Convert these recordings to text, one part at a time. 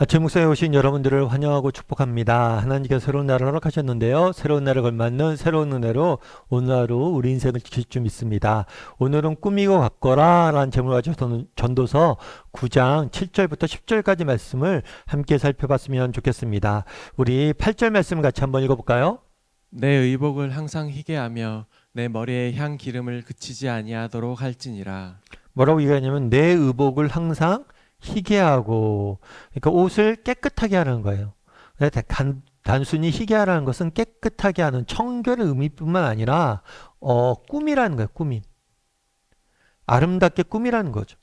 아침 목사에 오신 여러분들을 환영하고 축복합니다. 하나님께서 새로운 날을 허락하셨는데요. 새로운 날을 걸맞는 새로운 은혜로 오늘 하루 우리 인생을 지킬 줄 믿습니다. 오늘은 꾸미고 갖거라 라는 제목을 가지고 전도서 9장 7절부터 10절까지 말씀을 함께 살펴봤으면 좋겠습니다. 우리 8절 말씀 같이 한번 읽어볼까요? 내 의복을 항상 희게 하며 내 머리에 향 기름을 그치지 아니하도록 할지니라. 뭐라고 얘기하냐면 내 의복을 항상 희게 하고, 그러니까 옷을 깨끗하게 하는 거예요. 단순히 희게 하라는 것은 깨끗하게 하는 청결의 의미뿐만 아니라 꾸미라는 거예요. 꾸밈. 아름답게 꾸미라는 거죠.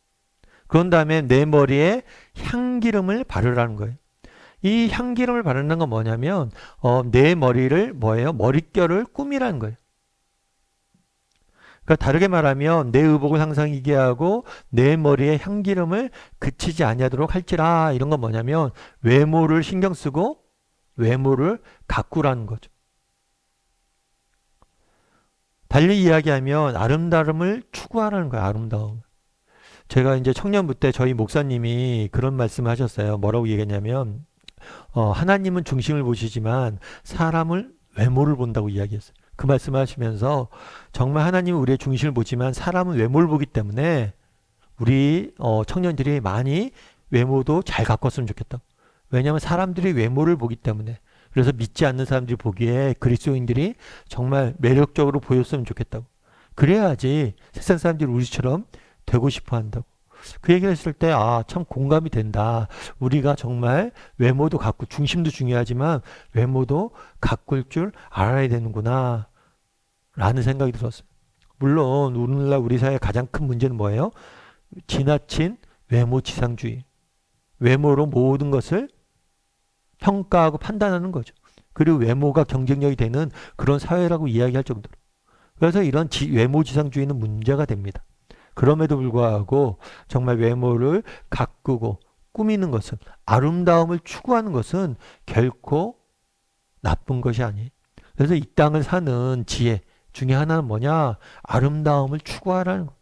그런 다음에 내 머리에 향기름을 바르라는 거예요. 이 향기름을 바르는 건 뭐냐면 내 머리를 머릿결을 꾸미라는 거예요. 그러니까 다르게 말하면 내 의복을 항상 희게 하고 내 머리에 향기름을 그치지 아니하도록 할지라. 이런 건 뭐냐면 외모를 신경 쓰고 외모를 가꾸라는 거죠. 달리 이야기하면 아름다움을 추구하라는 거예요. 아름다움. 제가 이제 청년부 때 저희 목사님이 그런 말씀을 하셨어요. 뭐라고 얘기했냐면 하나님은 중심을 보시지만 사람을 외모를 본다고 이야기했어요. 그 말씀을 하시면서 정말 하나님은 우리의 중심을 보지만 사람은 외모를 보기 때문에 우리 청년들이 많이 외모도 잘 가꿨으면 좋겠다. 왜냐하면 사람들이 외모를 보기 때문에. 그래서 믿지 않는 사람들이 보기에 그리스도인들이 정말 매력적으로 보였으면 좋겠다고. 그래야지 세상 사람들이 우리처럼 되고 싶어 한다고. 그 얘기를 했을 때 참 공감이 된다. 우리가 정말 외모도 갖고 중심도 중요하지만 외모도 가꿀 줄 알아야 되는구나 라는 생각이 들었어요. 물론 오늘날 우리 사회의 가장 큰 문제는 뭐예요? 지나친 외모 지상주의. 외모로 모든 것을 평가하고 판단하는 거죠. 그리고 외모가 경쟁력이 되는 그런 사회라고 이야기할 정도로. 그래서 이런 외모 지상주의는 문제가 됩니다. 그럼에도 불구하고 정말 외모를 가꾸고 꾸미는 것은, 아름다움을 추구하는 것은 결코 나쁜 것이 아니에요. 그래서 이 땅을 사는 지혜 중에 하나는 뭐냐? 아름다움을 추구하라는 거예요.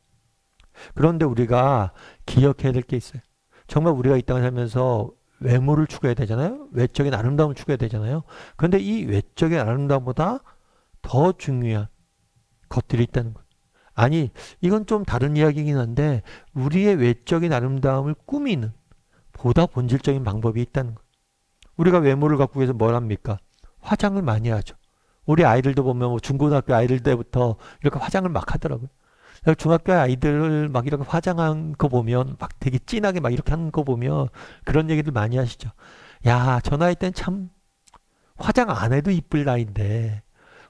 그런데 우리가 기억해야 될 게 있어요. 정말 우리가 이 땅을 살면서 외모를 추구해야 되잖아요. 외적인 아름다움을 추구해야 되잖아요. 그런데 이 외적인 아름다움보다 더 중요한 것들이 있다는 거예요. 아니, 이건 좀 다른 이야기이긴 한데 우리의 외적인 아름다움을 꾸미는 보다 본질적인 방법이 있다는 거예요. 우리가 외모를 갖고 위해서 뭘 합니까? 화장을 많이 하죠. 우리 아이들도 보면 중고등학교 아이들 때부터 이렇게 화장을 막 하더라고요. 중학교 아이들 막 이렇게 화장한 거 보면 막 되게 진하게 막 이렇게 하는 거 보면 그런 얘기들 많이 하시죠. 야, 저 나이 땐 참 화장 안 해도 이쁠 나이인데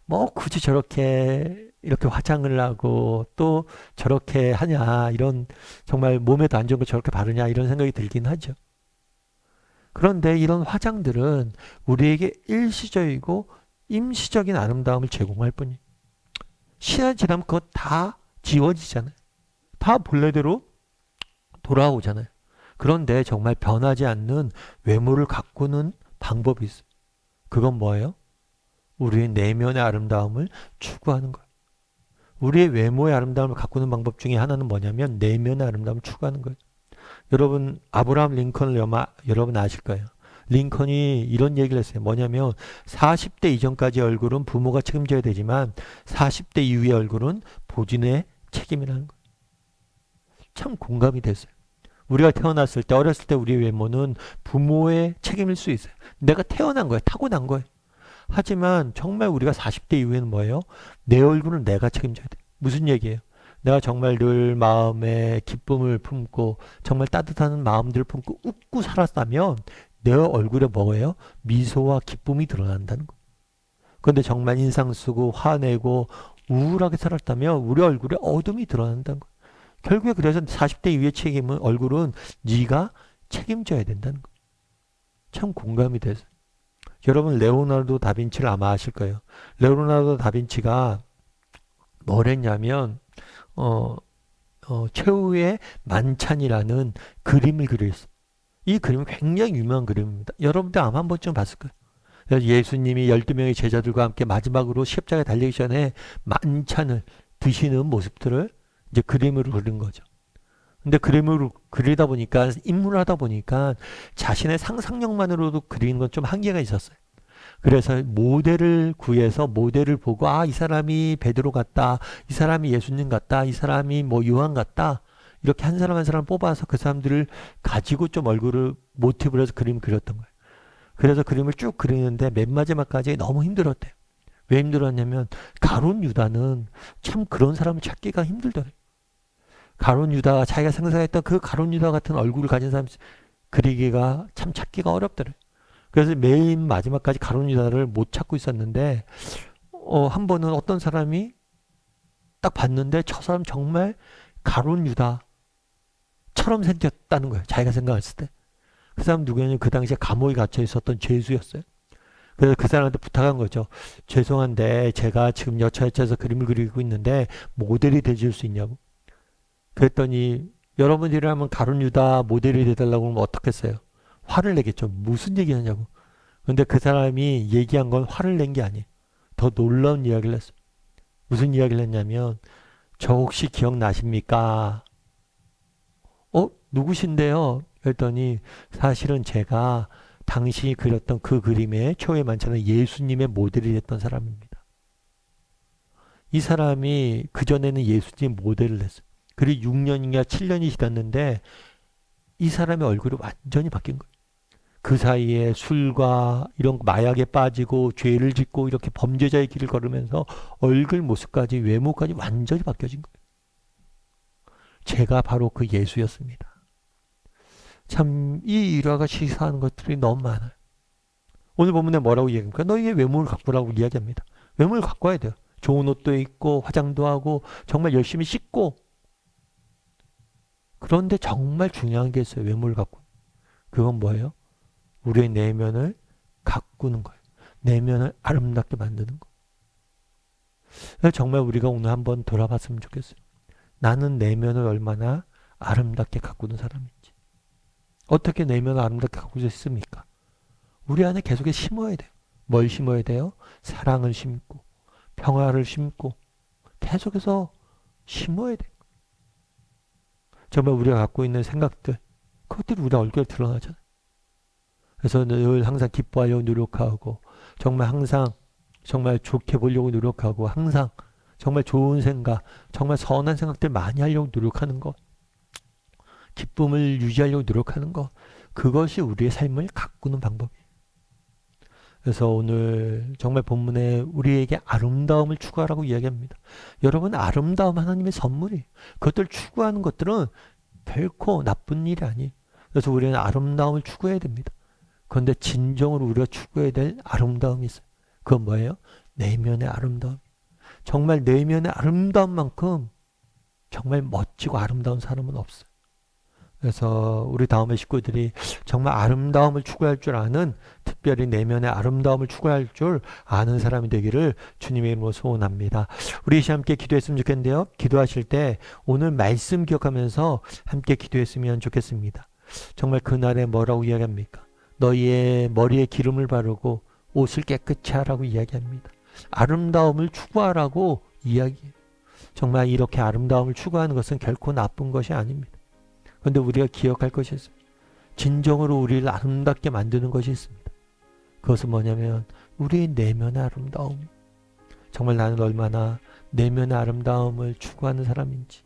뭐 굳이 저렇게 이렇게 화장을 하고 또 저렇게 하냐, 이런 정말 몸에도 안 좋은 걸 저렇게 바르냐, 이런 생각이 들긴 하죠. 그런데 이런 화장들은 우리에게 일시적이고 임시적인 아름다움을 제공할 뿐이에요. 시간이 지나면 그거 다 지워지잖아요. 다 본래대로 돌아오잖아요. 그런데 정말 변하지 않는 외모를 가꾸는 방법이 있어요. 그건 뭐예요? 우리의 내면의 아름다움을 추구하는 거예요. 우리의 외모의 아름다움을 가꾸는 방법 중에 하나는 뭐냐면 내면의 아름다움을 추구하는 거예요. 여러분, 아브라함 링컨을 여러분 아실 거예요. 링컨이 이런 얘기를 했어요. 뭐냐면 40대 이전까지 얼굴은 부모가 책임져야 되지만 40대 이후의 얼굴은 보존의 책임이라는 거예요. 참 공감이 됐어요. 우리가 태어났을 때, 어렸을 때 우리의 외모는 부모의 책임일 수 있어요. 내가 태어난 거예요. 타고난 거예요. 하지만 정말 우리가 40대 이후에는 뭐예요? 내 얼굴은 내가 책임져야 돼. 무슨 얘기예요? 내가 정말 늘 마음에 기쁨을 품고 정말 따뜻한 마음들을 품고 웃고 살았다면 내 얼굴에 뭐예요? 미소와 기쁨이 드러난다는 거. 그런데 정말 인상 쓰고 화내고 우울하게 살았다면 우리 얼굴에 어둠이 드러난다는 거. 결국에 그래서 40대 이후의 책임은, 얼굴은 네가 책임져야 된다는 거. 참 공감이 돼서. 여러분, 레오나르도 다빈치를 아마 아실 거예요. 레오나르도 다빈치가 뭘 했냐면 최후의 만찬이라는 그림을 그렸어요. 이 그림은 굉장히 유명한 그림입니다. 여러분들 아마 한 번쯤 봤을 거예요. 예수님이 12명의 제자들과 함께 마지막으로 십자가에 달리기 전에 만찬을 드시는 모습들을 이제 그림으로 그린 거죠. 근데 그림을 그리다 보니까 인물을 하다 보니까 자신의 상상력만으로도 그리는 건 좀 한계가 있었어요. 그래서 모델을 구해서 모델을 보고 아, 이 사람이 베드로 같다. 이 사람이 예수님 같다. 이 사람이 뭐 요한 같다. 이렇게 한 사람 한 사람 뽑아서 그 사람들을 가지고 좀 얼굴을 모티브로 해서 그림을 그렸던 거예요. 그래서 그림을 쭉 그리는데 맨 마지막까지 너무 힘들었대요. 왜 힘들었냐면 가룟 유다는 참 그런 사람을 찾기가 힘들더래요. 가룟 유다가 자기가 상상했던 그 가룟 유다 같은 얼굴을 가진 사람 그리기가 참 찾기가 어렵더래요. 그래서 맨 마지막까지 가룟 유다를 못 찾고 있었는데 한 번은 어떤 사람이 딱 봤는데 저 사람 정말 가룟 유다처럼 생겼다는 거예요. 자기가 생각했을 때. 그 사람 누구냐면 그 당시에 감옥에 갇혀 있었던 죄수였어요. 그래서 그 사람한테 부탁한 거죠. 죄송한데 제가 지금 여차여차해서 그림을 그리고 있는데 모델이 돼줄 수 있냐고. 그랬더니 여러분들이라면 가룟 유다 모델이 돼달라고 하면 어떻겠어요? 화를 내겠죠. 무슨 얘기하냐고. 근데 그 사람이 얘기한 건 화를 낸 게 아니에요. 더 놀라운 이야기를 했어요. 무슨 이야기를 했냐면 저 혹시 기억나십니까? 누구신데요? 그랬더니 사실은 제가 당신이 그렸던 그 그림의 초에 많잖아요. 예수님의 모델이 됐던 사람입니다. 이 사람이 그전에는 예수님 모델을 했어요. 그리고 6년인가 7년이 지났는데 이 사람의 얼굴이 완전히 바뀐 거예요. 그 사이에 술과 이런 마약에 빠지고 죄를 짓고 이렇게 범죄자의 길을 걸으면서 얼굴 모습까지 외모까지 완전히 바뀌어진 거예요. 제가 바로 그 예수였습니다. 참 이 일화가 시사하는 것들이 너무 많아요. 오늘 본문에 뭐라고 얘기합니까? 너희의 외모를 가꾸라고 이야기합니다. 외모를 가꿔야 돼요. 좋은 옷도 입고 화장도 하고 정말 열심히 씻고 그런데 정말 중요한 게 있어요. 외모를 가꾸는. 그건 뭐예요? 우리의 내면을 가꾸는 거예요. 내면을 아름답게 만드는 거. 그래서 정말 우리가 오늘 한번 돌아봤으면 좋겠어요. 나는 내면을 얼마나 아름답게 가꾸는 사람인지. 어떻게 내면을 아름답게 가꿀 수 있습니까? 우리 안에 계속해 심어야 돼요. 뭘 심어야 돼요? 사랑을 심고 평화를 심고 계속해서 심어야 돼요. 정말 우리가 갖고 있는 생각들 그것들이 우리 얼굴에 드러나잖아요. 그래서 늘 항상 기뻐하려고 노력하고 정말 항상 정말 좋게 보려고 노력하고 항상 정말 좋은 생각 정말 선한 생각들 많이 하려고 노력하는 것 기쁨을 유지하려고 노력하는 것 그것이 우리의 삶을 가꾸는 방법이에요. 그래서 오늘 정말 본문에 우리에게 아름다움을 추구하라고 이야기합니다. 여러분 아름다움 하나님의 선물이에요. 그것들 추구하는 것들은 결코 나쁜 일이 아니에요. 그래서 우리는 아름다움을 추구해야 됩니다. 그런데 진정으로 우리가 추구해야 될 아름다움이 있어요. 그건 뭐예요? 내면의 아름다움. 정말 내면의 아름다움만큼 정말 멋지고 아름다운 사람은 없어요. 그래서 우리 다음의 식구들이 정말 아름다움을 추구할 줄 아는 특별히 내면의 아름다움을 추구할 줄 아는 사람이 되기를 주님의 이름으로 소원합니다. 우리 함께 기도했으면 좋겠는데요. 기도하실 때 오늘 말씀 기억하면서 함께 기도했으면 좋겠습니다. 정말 그날에 뭐라고 이야기합니까? 너희의 머리에 기름을 바르고 옷을 깨끗이 하라고 이야기합니다. 아름다움을 추구하라고 이야기해요. 정말 이렇게 아름다움을 추구하는 것은 결코 나쁜 것이 아닙니다. 그런데 우리가 기억할 것이 있습니다. 진정으로 우리를 아름답게 만드는 것이 있습니다. 그것은 뭐냐면 우리의 내면의 아름다움. 정말 나는 얼마나 내면의 아름다움을 추구하는 사람인지.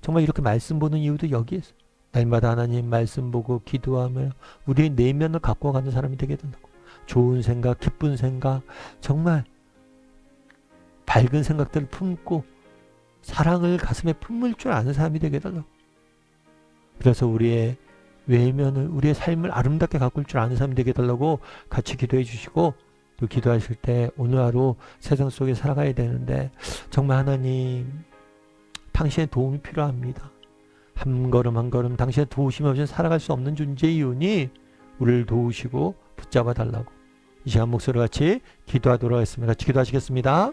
정말 이렇게 말씀 보는 이유도 여기에 있어요. 날마다 하나님 말씀 보고 기도하며 우리의 내면을 가꿔가는 사람이 되게 된다고. 좋은 생각, 기쁜 생각, 정말 밝은 생각들을 품고 사랑을 가슴에 품을 줄 아는 사람이 되게 달라고. 그래서 우리의 외면을 우리의 삶을 아름답게 가꿀 줄 아는 사람이 되게 달라고 같이 기도해 주시고 또 기도하실 때 오늘 하루 세상 속에 살아가야 되는데 정말 하나님 당신의 도움이 필요합니다. 한 걸음 한 걸음 당신의 도우심 없이는 살아갈 수 없는 존재이오니 우리를 도우시고 붙잡아 달라고 이 시간 목소리 같이 기도하도록 하겠습니다. 같이 기도하시겠습니다.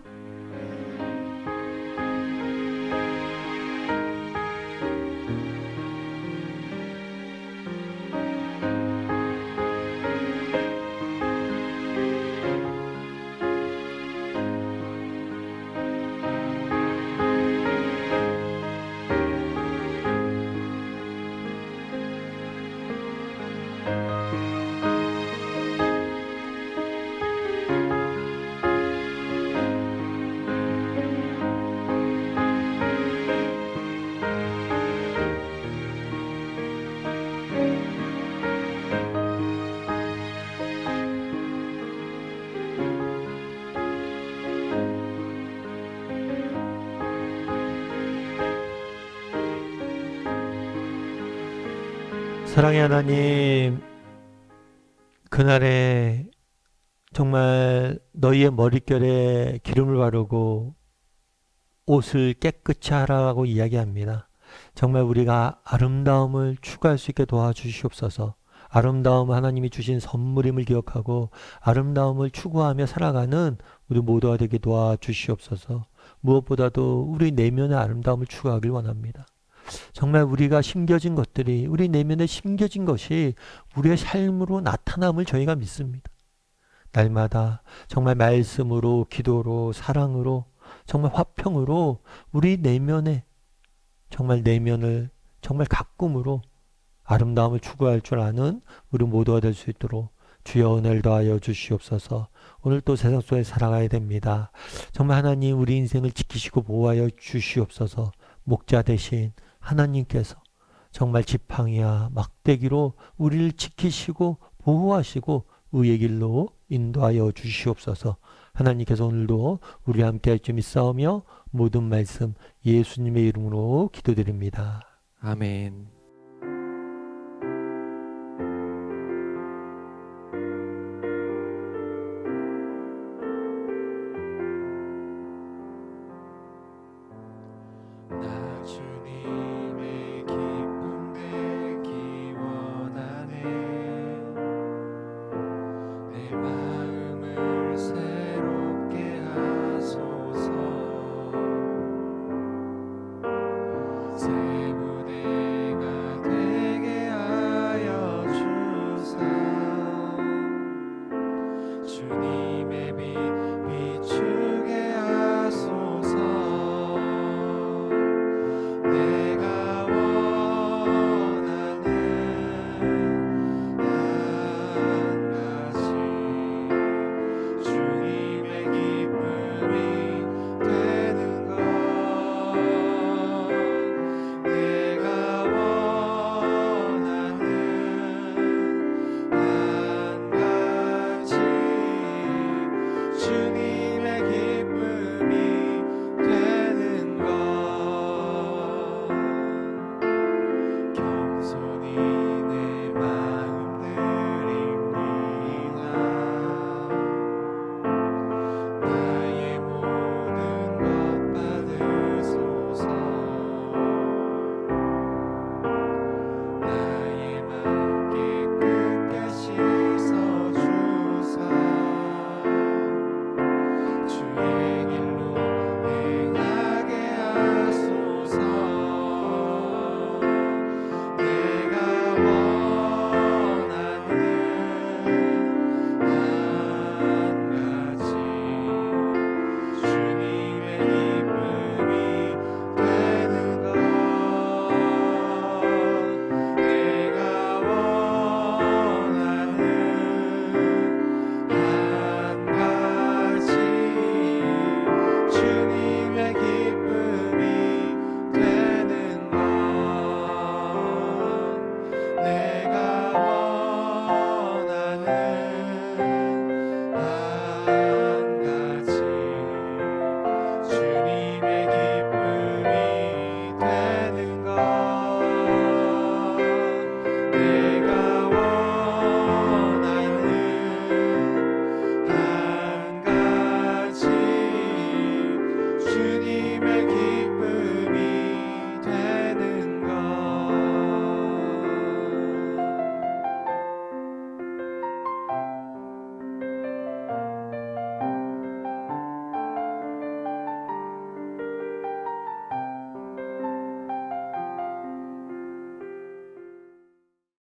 사랑의 하나님, 그날에 정말 너희의 머릿결에 기름을 바르고 옷을 깨끗이 하라고 이야기합니다. 정말 우리가 아름다움을 추구할 수 있게 도와주시옵소서. 아름다움은 하나님이 주신 선물임을 기억하고 아름다움을 추구하며 살아가는 우리 모두가 되게 도와주시옵소서. 무엇보다도 우리 내면의 아름다움을 추구하길 원합니다. 정말 우리가 심겨진 것들이, 우리 내면에 심겨진 것이 우리의 삶으로 나타남을 저희가 믿습니다. 날마다 정말 말씀으로, 기도로, 사랑으로, 정말 화평으로 우리 내면에, 정말 내면을 정말 가꿈으로 아름다움을 추구할 줄 아는 우리 모두가 될 수 있도록 주여 은혜를 더하여 주시옵소서. 오늘 또 세상 속에 살아가야 됩니다. 정말 하나님 우리 인생을 지키시고 보호하여 주시옵소서. 목자 대신 하나님께서 정말 지팡이와 막대기로 우리를 지키시고 보호하시고 의의 길로 인도하여 주시옵소서. 하나님께서 오늘도 우리와 함께 할 줄 믿사오며 모든 말씀 예수님의 이름으로 기도드립니다. 아멘. 나 주님의 기쁨 되기 원하네. 내 마음을 새롭게 하소서.